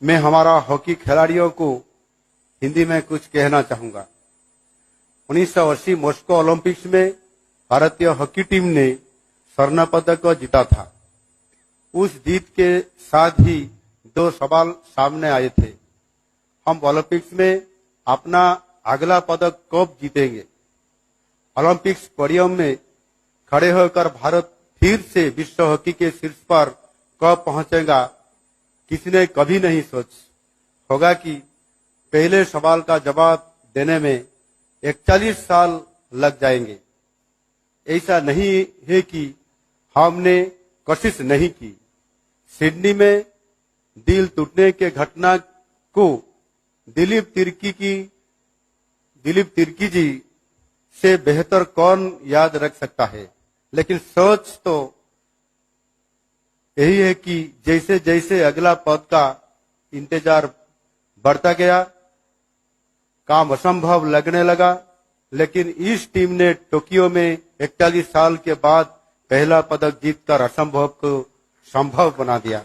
मैं हमारा हॉकी खिलाड़ियों को हिंदी में कुछ कहना चाहूंगा। 1980 मॉस्को ओलंपिक्स में भारतीय हॉकी टीम ने स्वर्ण पदक जीता था। उस जीत के साथ ही दो सवाल सामने आए थे। हम ओलंपिक्स में अपना अगला पदक कब जीतेंगे? ओलंपिक्स पोडियम में खड़े होकर भारत फिर से विश्व हॉकी के शीर्ष पर कब पहुंचेगा? किसी ने कभी नहीं सोच होगा कि पहले सवाल का जवाब देने में 41 साल लग जाएंगे। ऐसा नहीं है कि हमने कोशिश नहीं की। सिडनी में दिल टूटने के घटना को दिलीप तिर्की जी से बेहतर कौन याद रख सकता है? लेकिन सोच तो यही है कि जैसे जैसे अगला पद का इंतजार बढ़ता गया, काम असंभव लगने लगा। लेकिन इस टीम ने टोक्यो में 41 साल के बाद पहला पदक जीतकर असंभव को संभव बना दिया।